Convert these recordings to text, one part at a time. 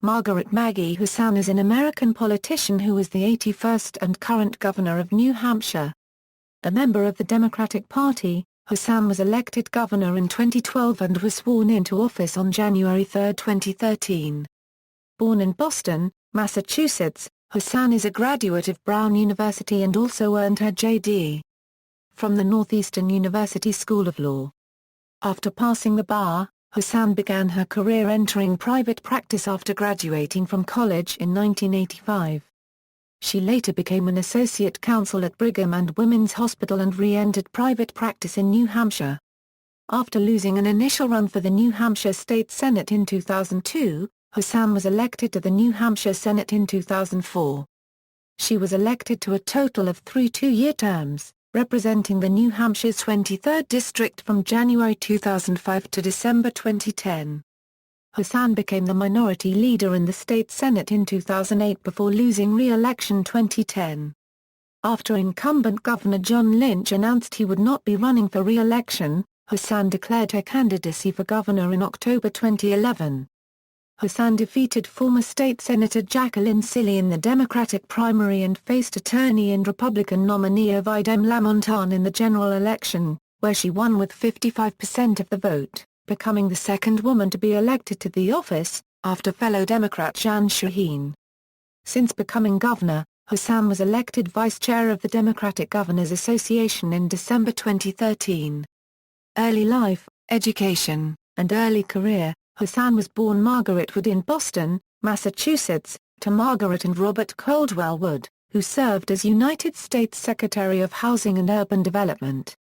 Margaret Maggie Hassan is an American politician who is the 81st and current Governor of New Hampshire. A member of the Democratic Party, Hassan was elected governor in 2012 and was sworn into office on January 3, 2013. Born in Boston, Massachusetts, Hassan is a graduate of Brown University and also earned her J.D. from the Northeastern University School of Law. After passing the bar, Hassan began her career entering private practice after graduating from college in 1985. She later became an associate counsel at Brigham and Women's Hospital and re-entered private practice in New Hampshire. After losing an initial run for the New Hampshire State Senate in 2002, Hassan was elected to the New Hampshire Senate in 2004. She was elected to a total of 3 two-year terms, representing the New Hampshire's 23rd district from January 2005 to December 2010. Hassan became the minority leader in the state Senate in 2008 before losing re-election 2010. After incumbent Governor John Lynch announced he would not be running for re-election, Hassan declared her candidacy for governor in October 2011. Hassan defeated former state Senator Jacqueline Silly in the Democratic primary and faced attorney and Republican nominee Ovidem Lamontagne in the general election, where she won with 55% of the vote, becoming the second woman to be elected to the office, after fellow Democrat Jan Shaheen. Since becoming governor, Hassan was elected vice chair of the Democratic Governors Association in December 2013. Early life, education, and early career. Hassan was born Margaret Wood in Boston, Massachusetts, to Margaret and Robert Caldwell Wood, who served as United States Secretary of Housing and Urban Development.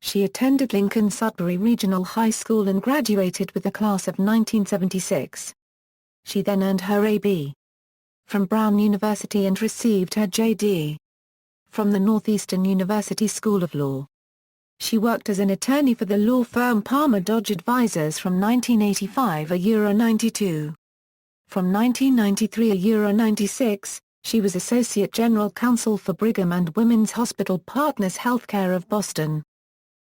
She attended Lincoln-Sudbury Regional High School and graduated with the class of 1976. She then earned her A.B. from Brown University and received her J.D. from the Northeastern University School of Law. She worked as an attorney for the law firm Palmer Dodge Advisors from 1985 to 92. From 1993 to 96, she was Associate General Counsel for Brigham and Women's Hospital Partners Healthcare of Boston.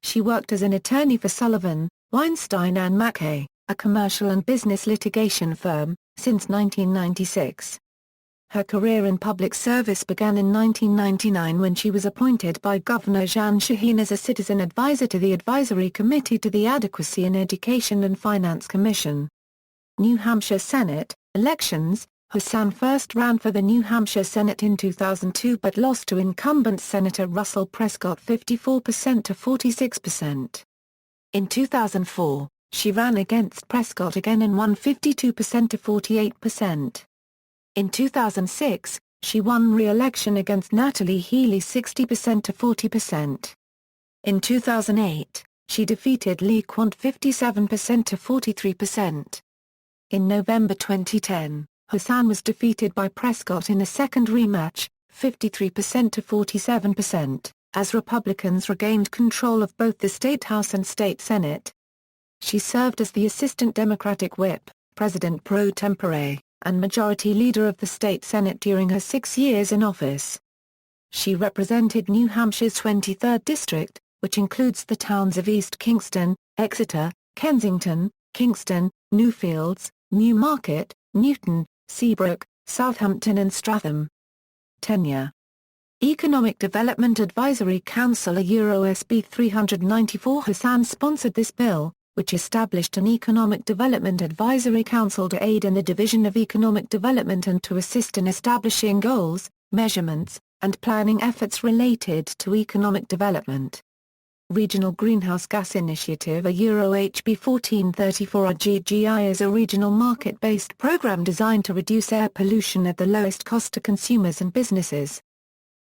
She worked as an attorney for Sullivan, Weinstein and Mackay, a commercial and business litigation firm, since 1996. Her career in public service began in 1999 when she was appointed by Governor Jan Shaheen as a citizen advisor to the Advisory Committee to the Adequacy in Education and Finance Commission. New Hampshire Senate elections. Hassan first ran for the New Hampshire Senate in 2002 but lost to incumbent Senator Russell Prescott 54% to 46%. In 2004, she ran against Prescott again and won 52% to 48%. In 2006, she won re-election against Natalie Healy 60% to 40%. In 2008, she defeated Lee Quant 57% to 43%. In November 2010, Hassan was defeated by Prescott in a second rematch, 53% to 47%, as Republicans regained control of both the State House and State Senate. She served as the Assistant Democratic Whip, President pro tempore, and Majority Leader of the State Senate during her 6 years in office. She represented New Hampshire's 23rd District, which includes the towns of East Kingston, Exeter, Kensington, Kingston, Newfields, Newmarket, Newton, Seabrook, Southampton and Stratham. Tenure. Economic Development Advisory Council SB 394. Hassan sponsored this bill, which established an Economic Development Advisory Council to aid in the division of economic development and to assist in establishing goals, measurements, and planning efforts related to economic development. Regional Greenhouse Gas Initiative HB 1434 RGGI is a regional market-based program designed to reduce air pollution at the lowest cost to consumers and businesses.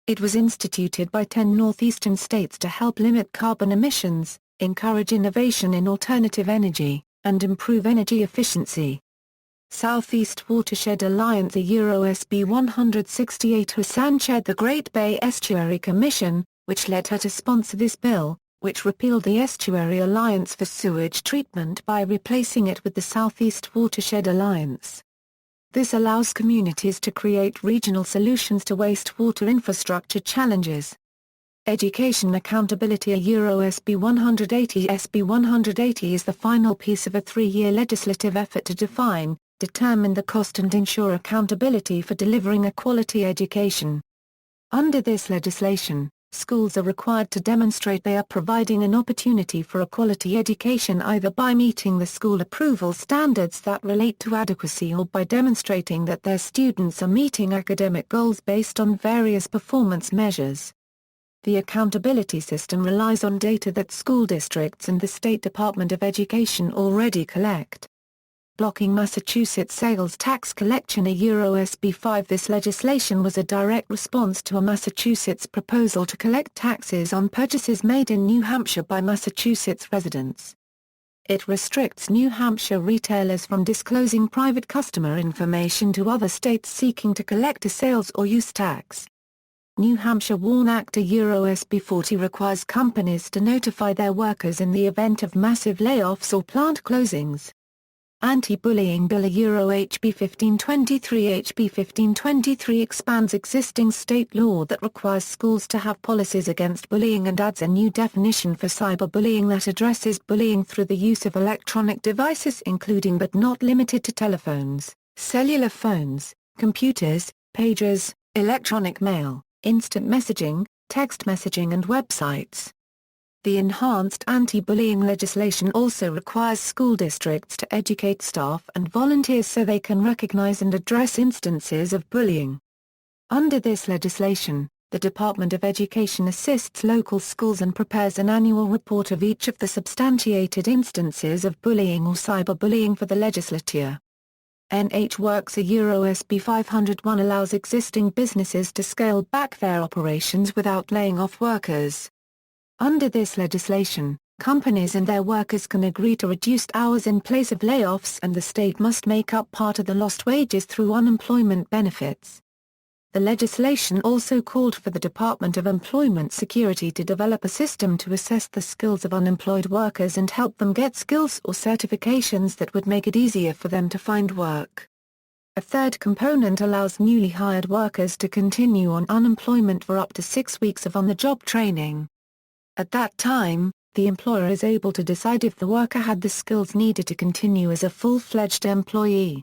It was instituted by 10 northeastern states to help limit carbon emissions, encourage innovation in alternative energy, and improve energy efficiency. Southeast Watershed Alliance SB 168. Hassan chaired the Great Bay Estuary Commission, which led her to sponsor this bill, which repealed the Estuary Alliance for sewage treatment by replacing it with the Southeast Watershed Alliance. This allows communities to create regional solutions to wastewater infrastructure challenges. Education Accountability SB 180. SB 180 is the final piece of a 3-year legislative effort to define, determine the cost and ensure accountability for delivering a quality education. Under this legislation, schools are required to demonstrate they are providing an opportunity for a quality education either by meeting the school approval standards that relate to adequacy or by demonstrating that their students are meeting academic goals based on various performance measures. The accountability system relies on data that school districts and the State Department of Education already collect. Blocking Massachusetts sales tax collection (SB 5). This legislation was a direct response to a Massachusetts proposal to collect taxes on purchases made in New Hampshire by Massachusetts residents. It restricts New Hampshire retailers from disclosing private customer information to other states seeking to collect a sales or use tax. New Hampshire WARN Act (SB 40) requires companies to notify their workers in the event of massive layoffs or plant closings. Anti-bullying Bill (HB 1523). HB 1523 expands existing state law that requires schools to have policies against bullying and adds a new definition for cyberbullying that addresses bullying through the use of electronic devices including but not limited to telephones, cellular phones, computers, pagers, electronic mail, instant messaging, text messaging and websites. The enhanced anti-bullying legislation also requires school districts to educate staff and volunteers so they can recognize and address instances of bullying. Under this legislation, the Department of Education assists local schools and prepares an annual report of each of the substantiated instances of bullying or cyberbullying for the legislature. NH Works (SB 501) allows existing businesses to scale back their operations without laying off workers. Under this legislation, companies and their workers can agree to reduced hours in place of layoffs and the state must make up part of the lost wages through unemployment benefits. The legislation also called for the Department of Employment Security to develop a system to assess the skills of unemployed workers and help them get skills or certifications that would make it easier for them to find work. A third component allows newly hired workers to continue on unemployment for up to 6 weeks of on-the-job training. At that time, the employer is able to decide if the worker had the skills needed to continue as a full-fledged employee.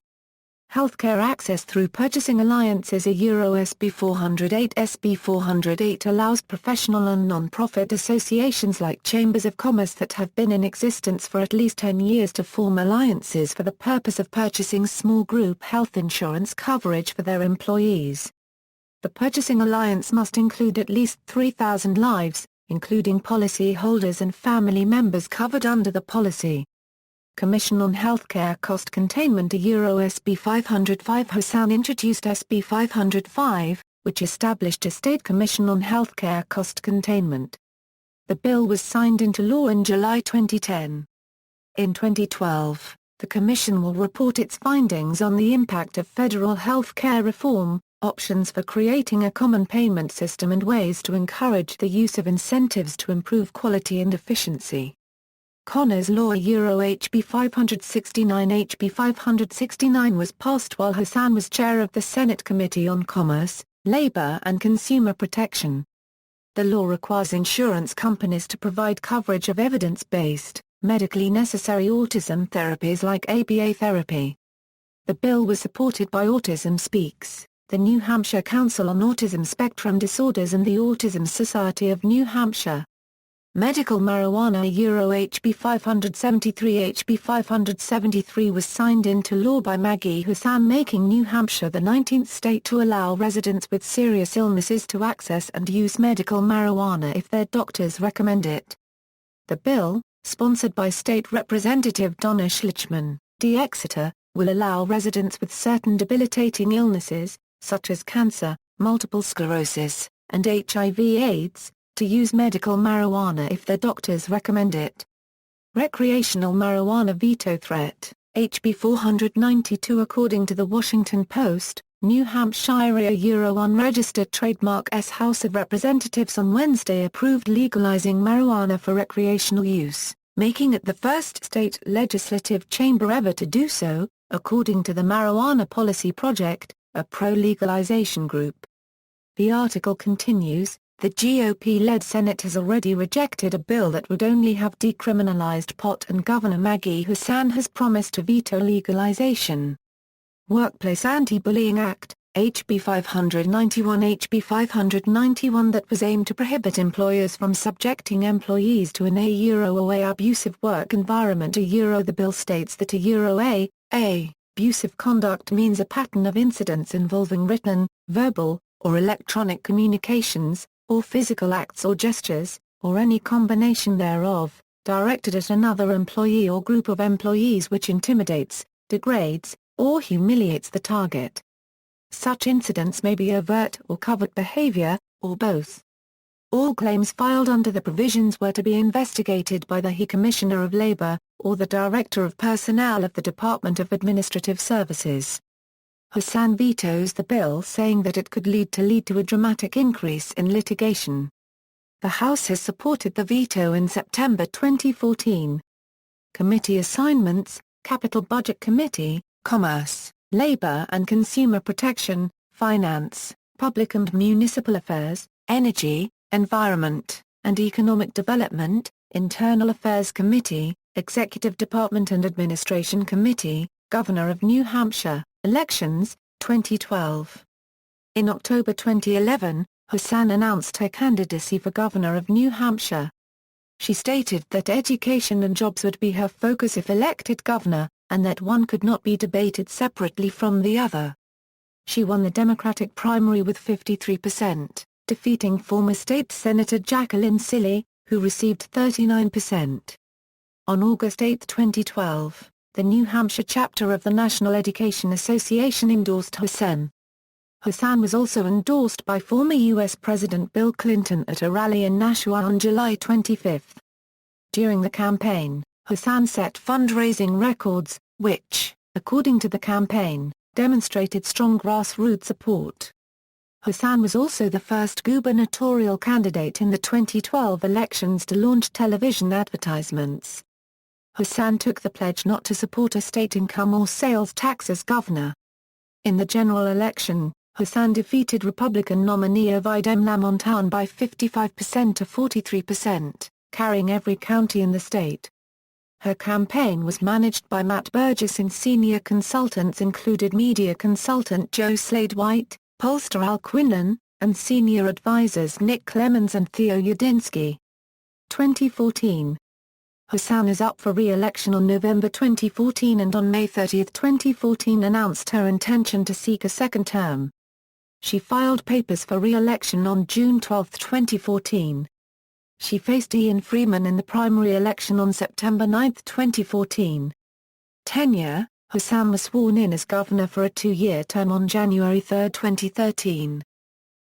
Healthcare access through purchasing alliances (SB 408). SB 408 allows professional and non-profit associations like chambers of commerce that have been in existence for at least 10 years to form alliances for the purpose of purchasing small group health insurance coverage for their employees. The purchasing alliance must include at least 3,000 lives, including policy holders and family members covered under the policy. Commission on Healthcare Cost Containment (SB 505). Hassan introduced SB 505, which established a state commission on healthcare cost containment. The bill was signed into law in July 2010. In 2012, the commission will report its findings on the impact of federal health care reform, options for creating a common payment system and ways to encourage the use of incentives to improve quality and efficiency. Connor's Law (HB 569). HB 569 was passed while Hassan was chair of the Senate Committee on Commerce, Labor and Consumer Protection. The law requires insurance companies to provide coverage of evidence-based, medically necessary autism therapies like ABA therapy. The bill was supported by Autism Speaks, the New Hampshire Council on Autism Spectrum Disorders and the Autism Society of New Hampshire. Medical marijuana (HB 573). HB 573 was signed into law by Maggie Hassan, making New Hampshire the 19th state to allow residents with serious illnesses to access and use medical marijuana if their doctors recommend it. The bill, sponsored by State Representative Donna Schlichman, D. Exeter, will allow residents with certain debilitating illnesses, such as cancer, multiple sclerosis, and HIV/AIDS, to use medical marijuana if their doctors recommend it. Recreational marijuana veto threat, HB 492. According to the Washington Post, New Hampshire unregistered trademark S. House of Representatives on Wednesday approved legalizing marijuana for recreational use, making it the first state legislative chamber ever to do so, according to the Marijuana Policy Project, a pro-legalization group. The article continues, the GOP-led Senate has already rejected a bill that would only have decriminalized pot and Governor Maggie Hassan has promised to veto legalization. Workplace Anti-Bullying Act, HB 591 HB 591 that was aimed to prohibit employers from subjecting employees to an A abusive work environment. The bill states that abusive conduct means a pattern of incidents involving written, verbal, or electronic communications, or physical acts or gestures, or any combination thereof, directed at another employee or group of employees which intimidates, degrades, or humiliates the target. Such incidents may be overt or covert behavior, or both. All claims filed under the provisions were to be investigated by the Commissioner of Labor, or the Director of Personnel of the Department of Administrative Services. Hassan vetoes the bill, saying that it could lead to a dramatic increase in litigation. The House has supported the veto in September 2014. Committee assignments: Capital Budget Committee, Commerce, Labor and Consumer Protection, Finance, Public and Municipal Affairs, Energy, Environment, and Economic Development, Internal Affairs Committee, Executive Department and Administration Committee, Governor of New Hampshire, Elections, 2012. In October 2011, Hassan announced her candidacy for Governor of New Hampshire. She stated that education and jobs would be her focus if elected governor, and that one could not be debated separately from the other. She won the Democratic primary with 53%, defeating former state Senator Jacqueline Silly, who received 39%. On August 8, 2012, the New Hampshire chapter of the National Education Association endorsed Hassan. Hassan was also endorsed by former U.S. President Bill Clinton at a rally in Nashua on July 25. During the campaign, Hassan set fundraising records, which, according to the campaign, demonstrated strong grassroots support. Hassan was also the first gubernatorial candidate in the 2012 elections to launch television advertisements. Hassan took the pledge not to support a state income or sales tax as governor. In the general election, Hassan defeated Republican nominee Ovidem Lamontagne by 55% to 43%, carrying every county in the state. Her campaign was managed by Matt Burgess and senior consultants included media consultant Joe Slade-White, pollster Al Quinlan, and senior advisors Nick Clemens and Theo Yudinski. 2014. Hassan is up for re-election on November 2014 and on May 30, 2014 announced her intention to seek a second term. She filed papers for re-election on June 12, 2014. She faced Ian Freeman in the primary election on September 9, 2014. Tenure: Hassan was sworn in as governor for a two-year term on January 3, 2013.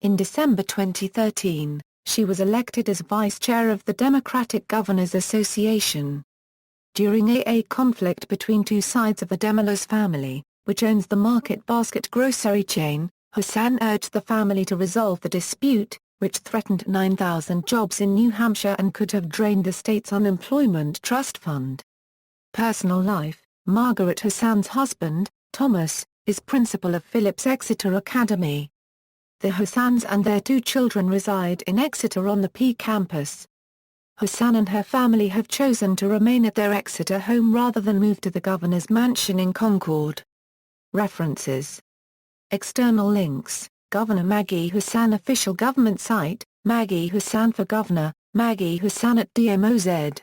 In December 2013, she was elected as vice chair of the Democratic Governors Association. During a conflict between two sides of the Demelos family, which owns the Market Basket grocery chain, Hassan urged the family to resolve the dispute, which threatened 9,000 jobs in New Hampshire and could have drained the state's unemployment trust fund. Personal life: Margaret Hassan's husband, Thomas, is principal of Phillips Exeter Academy. The Hassans and their two children reside in Exeter on the P campus. Hassan and her family have chosen to remain at their Exeter home rather than move to the governor's mansion in Concord. References. External links: Governor Maggie Hassan official government site, Maggie Hassan for Governor, Maggie Hassan at DMOZ.